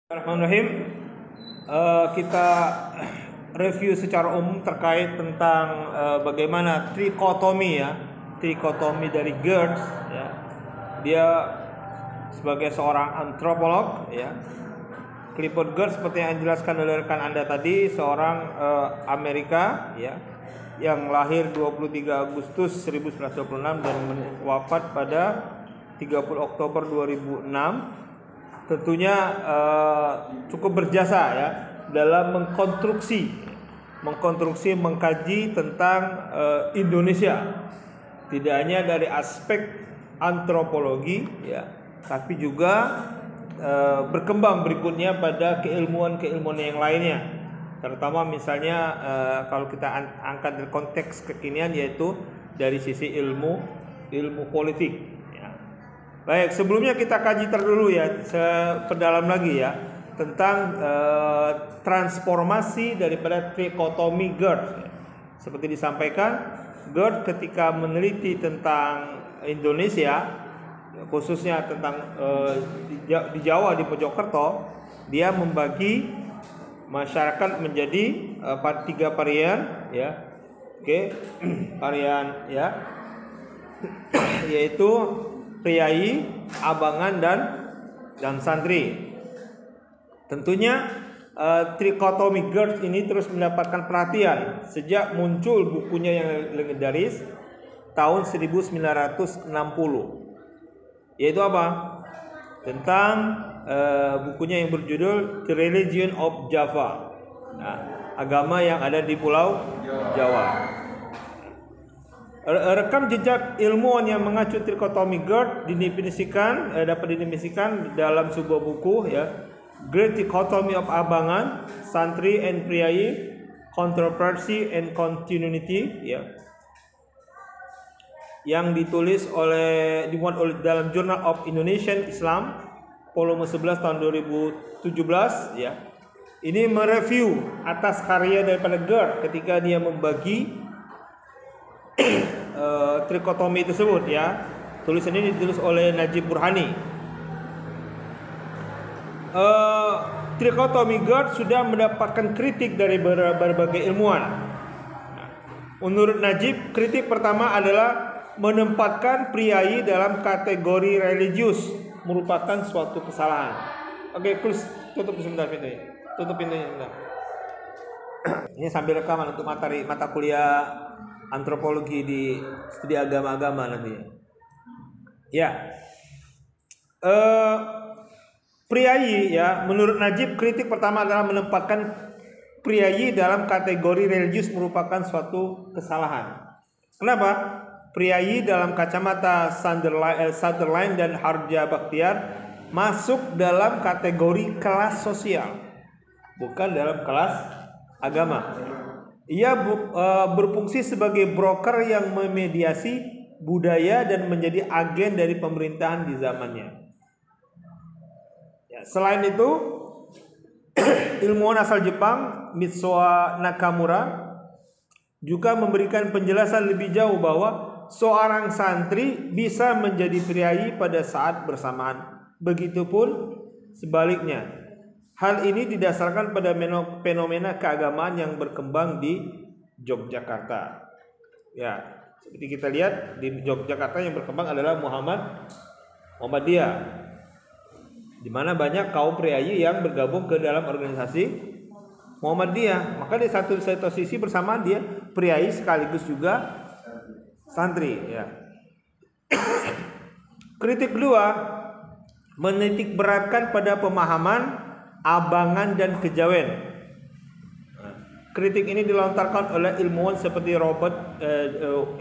Bismillahirrahmanirrahim. Kita review secara umum terkait tentang bagaimana trikotomi dari Geertz ya. Dia sebagai seorang antropolog ya. Clifford Geertz seperti yang dijelaskan oleh rekan Anda tadi, seorang Amerika ya, yang lahir 23 Agustus 1926 dan wafat pada 30 Oktober 2006. Tentunya cukup berjasa ya dalam mengkaji tentang Indonesia, tidak hanya dari aspek antropologi ya, tapi juga berkembang berikutnya pada keilmuan yang lainnya, terutama misalnya kalau kita angkat dari konteks kekinian, yaitu dari sisi ilmu politik. Baik, sebelumnya kita kaji terdulu ya, sepedalam lagi ya, tentang transformasi daripada trikotomi Geertz. Seperti disampaikan, Geertz ketika meneliti tentang Indonesia, khususnya tentang di Jawa, di Mojokerto, dia membagi masyarakat menjadi tiga varian ya. Oke, varian ya, yaitu priai, abangan dan santri. Tentunya trikotomi Geertz ini terus mendapatkan perhatian sejak muncul bukunya yang legendaris tahun 1960. Yaitu apa? Tentang bukunya yang berjudul The Religion of Java. Nah, agama yang ada di Pulau Jawa. Rekam jejak ilmuwan yang mengacu trikotomi Geertz dapat didefinisikan dalam sebuah buku ya, Great Dichotomy of Abangan, Santri and Priai, Controversy and Continuity ya, yang dimuat oleh dalam Journal of Indonesian Islam volume 11 tahun 2017 ya. Ini mereview atas karya daripada Geertz ketika dia membagi trikotomi tersebut ya. Tulisan ini ditulis oleh Najib Burhani. Trikotomi Geertz sudah mendapatkan kritik dari berbagai ilmuwan. Menurut Najib, kritik pertama adalah menempatkan priai dalam kategori religius merupakan suatu kesalahan. Oke, tutup sebentar pintunya. Tutup pintunya sebentar. Ini sambil rekaman untuk mata kuliah antropologi di studi agama-agama nanti. Ya. Priai ya, menurut Najib kritik pertama adalah menempatkan priai dalam kategori religius merupakan suatu kesalahan. Kenapa? Priai dalam kacamata Sutherland dan Harja Bakhtiar masuk dalam kategori kelas sosial, bukan dalam kelas agama. Ia berfungsi sebagai broker yang memediasi budaya dan menjadi agen dari pemerintahan di zamannya. Ya, selain itu, ilmuwan asal Jepang Mitsuo Nakamura juga memberikan penjelasan lebih jauh bahwa seorang santri bisa menjadi priai pada saat bersamaan. Begitupun sebaliknya. Hal ini didasarkan pada fenomena keagamaan yang berkembang di Yogyakarta. Ya, seperti kita lihat di Yogyakarta yang berkembang adalah Muhammadiyah, di mana banyak kaum priai yang bergabung ke dalam organisasi Muhammadiyah. Maka di satu sisi bersamaan dia priai sekaligus juga santri. Ya. Kritik kedua menitik beratkan pada pemahaman abangan dan kejawen. Kritik ini dilontarkan oleh ilmuwan seperti Robert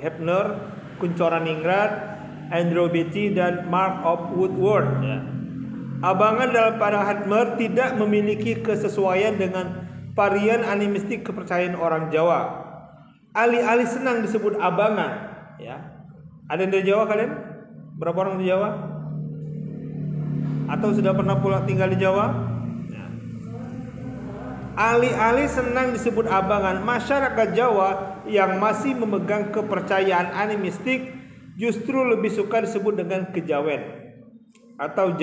Hepner, Kunchoro-Ningrat, Andrew Beatty, dan Mark of Woodward. Ya. Abangan dalam pandangan Hepner tidak memiliki kesesuaian dengan varian animistik kepercayaan orang Jawa. Alih-alih senang disebut abangan, ya. Ada yang dari Jawa kalian? Berapa orang di Jawa? Atau sudah pernah pulang tinggal di Jawa? Alih-alih senang disebut abangan, masyarakat Jawa yang masih memegang kepercayaan animistik justru lebih suka disebut dengan kejawen atau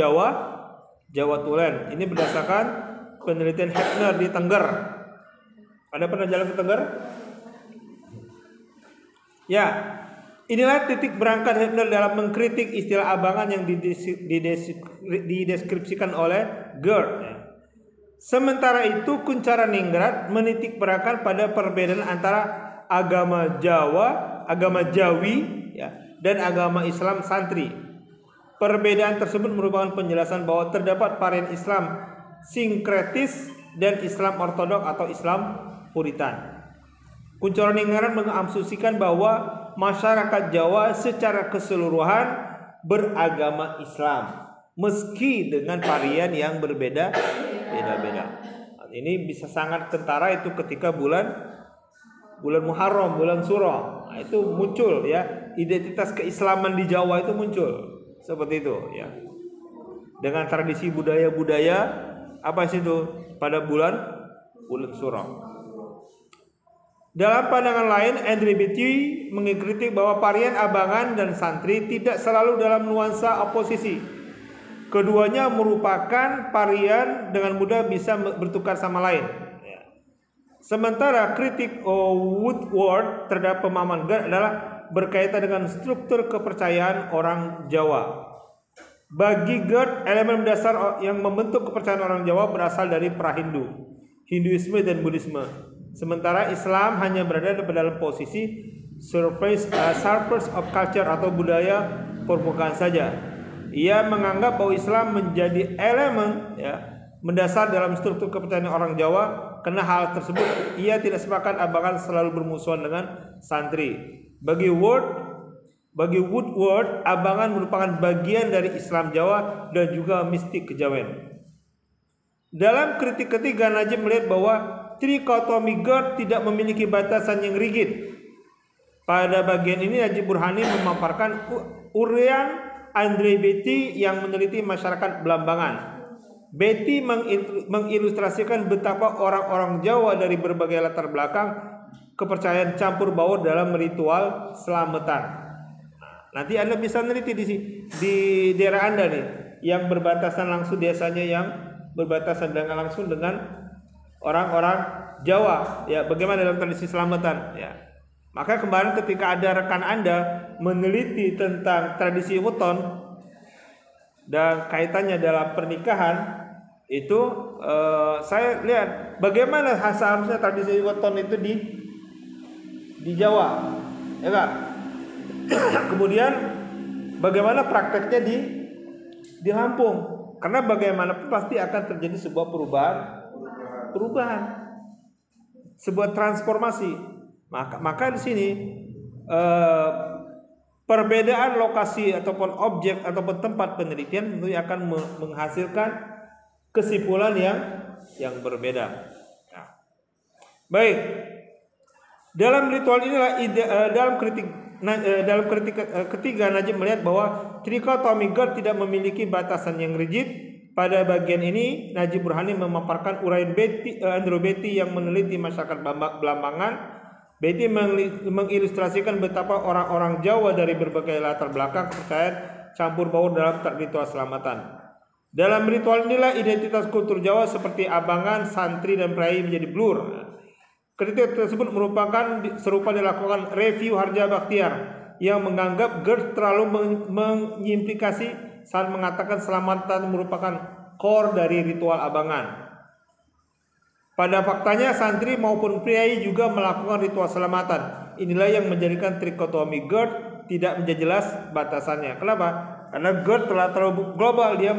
Jawa Tulen. Ini berdasarkan penelitian Hepner di Tengger. Ada pernah jalan ke Tengger? Ya, inilah titik berangkat Hepner dalam mengkritik istilah abangan yang dideskripsikan oleh Gerd. Sementara itu Kuncharaningrat menitik beratkan pada perbedaan antara agama Jawa, agama Jawi, ya, dan agama Islam santri. Perbedaan tersebut merupakan penjelasan bahwa terdapat varian Islam sinkretis dan Islam ortodok atau Islam Puritan. Kuncharaningrat mengasumsikan bahwa masyarakat Jawa secara keseluruhan beragama Islam, meski dengan varian yang berbeda-beda. Ini bisa sangat kentara itu ketika bulan Muharram, bulan Suro. Nah, itu muncul ya, identitas keislaman di Jawa itu muncul seperti itu ya. Dengan tradisi budaya-budaya apa sih itu pada bulan Suro. Dalam pandangan lain, Andrew Beatty mengkritik bahwa varian abangan dan santri tidak selalu dalam nuansa oposisi. Keduanya merupakan varian dengan mudah bisa bertukar sama lain. Sementara kritik Woodward terhadap pemahaman Gerd adalah berkaitan dengan struktur kepercayaan orang Jawa. Bagi Gerd, elemen dasar yang membentuk kepercayaan orang Jawa berasal dari pra-Hindu, Hinduisme dan Buddhisme. Sementara Islam hanya berada dalam posisi surface of culture atau budaya permukaan saja. Ia menganggap bahwa Islam menjadi elemen ya, mendasar dalam struktur kepercayaan orang Jawa. Karena hal tersebut ia tidak sepakat abangan selalu bermusuhan dengan santri. Bagi Woodward, abangan merupakan bagian dari Islam Jawa dan juga mistik kejawen. Dalam kritik ketiga, Najib melihat bahwa trikotomi Gerd tidak memiliki batasan yang rigid. Pada bagian ini Najib Burhani memaparkan uraian Andrew Beatty yang meneliti masyarakat Belambangan. Beatty mengilustrasikan betapa orang-orang Jawa dari berbagai latar belakang kepercayaan campur baur dalam ritual selamatan. Nanti Anda bisa meneliti di daerah Anda nih, yang berbatasan langsung desanya yang berbatasan dengan langsung dengan orang-orang Jawa, ya bagaimana dalam tradisi selamatan, ya. Maka kemarin ketika ada rekan Anda meneliti tentang tradisi weton dan kaitannya dalam pernikahan, itu saya lihat bagaimana seharusnya tradisi weton itu di Jawa, ya Kak. Kemudian bagaimana prakteknya di Lampung, karena bagaimanapun pasti akan terjadi sebuah perubahan, sebuah transformasi. Maka di sini perbedaan lokasi ataupun objek ataupun tempat penelitian tentu akan menghasilkan kesimpulan yang berbeda. Nah, baik, dalam ritual inilah dalam kritik ketiga Najib melihat bahwa trikotomi Gerd tidak memiliki batasan yang rigid. Pada bagian ini Najib Burhani memaparkan uraian Andrew Beatty yang meneliti masyarakat Belambangan. Beatty mengilustrasikan betapa orang-orang Jawa dari berbagai latar belakang kepercayaan campur baur dalam ritual selamatan. Dalam ritual inilah identitas kultur Jawa seperti abangan, santri, dan priai menjadi blur. Kritik tersebut merupakan serupa dilakukan review Harja Bakhtiar yang menganggap Gerd terlalu mengimplikasi saat mengatakan selamatan merupakan core dari ritual abangan. Pada faktanya santri maupun priai juga melakukan ritual selamatan. Inilah yang menjadikan trikotomi Gerd tidak menjadi jelas batasannya. Kenapa? Karena Gerd telah terlalu global, dia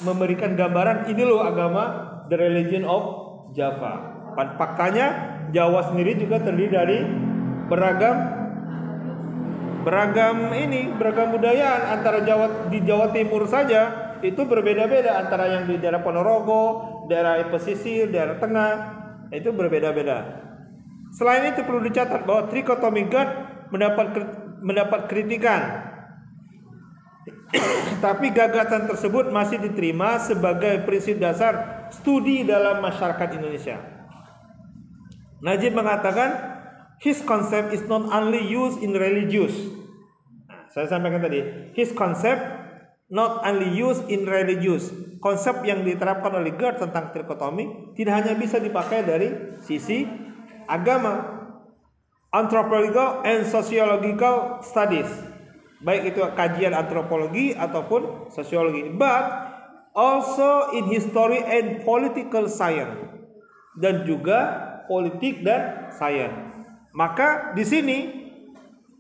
memberikan gambaran ini loh agama the religion of Java. Faktanya Jawa sendiri juga terdiri dari beragam budayaan. Antara di Jawa Timur saja itu berbeda-beda, antara yang di daerah Ponorogo, daerah pesisir, daerah tengah, itu berbeda-beda. Selain itu perlu dicatat bahwa trikotomi Gerd mendapat kritikan. Tapi gagasan tersebut masih diterima sebagai prinsip dasar studi dalam masyarakat Indonesia. Najib mengatakan his concept is not only used in religious. Saya sampaikan tadi, his concept not only used in religious konsep yang diterapkan oleh Gerd tentang trikotomi tidak hanya bisa dipakai dari sisi agama, anthropological and sociological studies, baik itu kajian antropologi ataupun sosiologi, but also in history and political science, dan juga politik dan sains. Maka di sini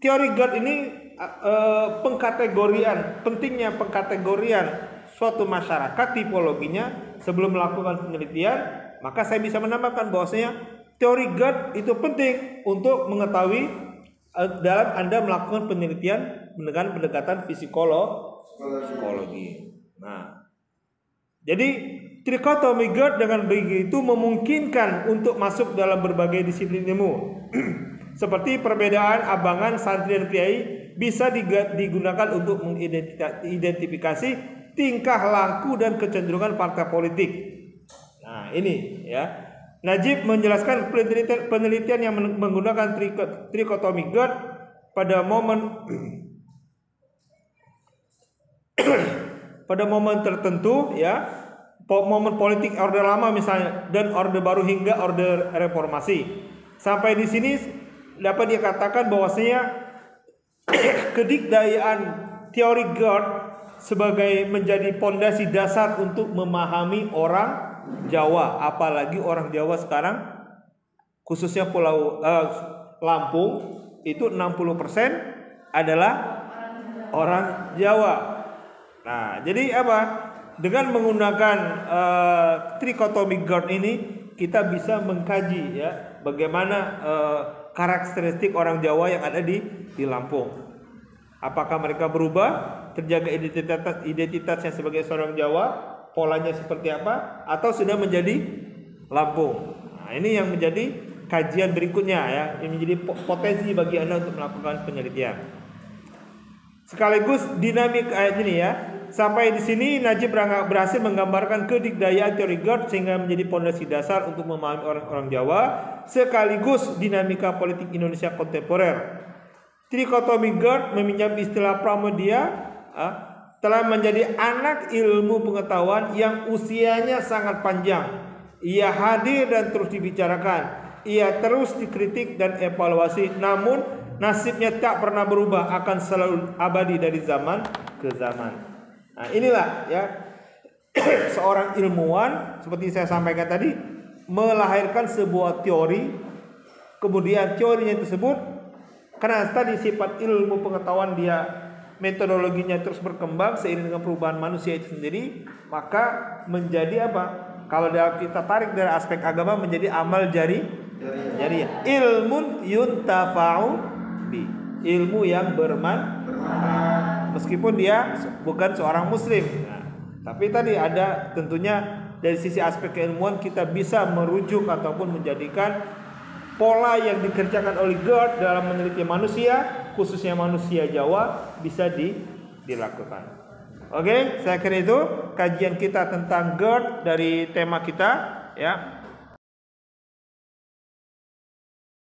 teori Gerd ini pentingnya pengkategorian suatu masyarakat tipologinya sebelum melakukan penelitian. Maka saya bisa menambahkan bahwasanya teori Gerd itu penting untuk mengetahui dalam Anda melakukan penelitian dengan pendekatan psikologi. Nah, jadi trikotomi Gerd dengan begitu memungkinkan untuk masuk dalam berbagai disiplin ilmu. Seperti perbedaan abangan santri dan kiai bisa digunakan untuk mengidentifikasi tingkah laku dan kecenderungan partai politik. Nah, ini ya. Najib menjelaskan penelitian yang menggunakan trikotomi Gerd pada momen tertentu, ya, momen politik orde lama misalnya dan orde baru hingga orde reformasi. Sampai di sini dapat dikatakan bahwasanya kedikdayaan teori Gerd sebagai menjadi pondasi dasar untuk memahami orang Jawa, apalagi orang Jawa sekarang khususnya Pulau Lampung itu 60% adalah orang Jawa. Nah, jadi apa? Dengan menggunakan trikotomi Gerd ini kita bisa mengkaji ya bagaimana karakteristik orang Jawa yang ada di Lampung. Apakah mereka berubah, terjaga identitasnya sebagai seorang Jawa, polanya seperti apa, atau sudah menjadi Lampung. Nah, ini yang menjadi kajian berikutnya ya, yang menjadi potensi bagi Anda untuk melakukan penelitian. Sekaligus dinamik ayat ini ya. Sampai di sini Najib berhasil menggambarkan kedikdayaan teori Gerd sehingga menjadi pondasi dasar untuk memahami orang-orang Jawa sekaligus dinamika politik Indonesia kontemporer. Trikotomi Gerd meminjam istilah Pramudia telah menjadi anak ilmu pengetahuan yang usianya sangat panjang. Ia hadir dan terus dibicarakan. Ia terus dikritik dan evaluasi, namun nasibnya tak pernah berubah, akan selalu abadi dari zaman ke zaman. Nah, inilah ya seorang ilmuwan seperti saya sampaikan tadi melahirkan sebuah teori, kemudian teorinya tersebut karena tadi sifat ilmu pengetahuan dia metodologinya terus berkembang seiring dengan perubahan manusia itu sendiri, maka menjadi apa? Kalau kita tarik dari aspek agama menjadi amal jari, ilmun yuntafa'u bi, ilmu yang bermanfaat meskipun dia bukan seorang muslim. Nah, tapi tadi ada tentunya dari sisi aspek keilmuan kita bisa merujuk ataupun menjadikan pola yang dikerjakan oleh Gerd dalam meneliti manusia, khususnya manusia Jawa, bisa dilakukan. Oke, saya kira itu kajian kita tentang Gerd dari tema kita ya.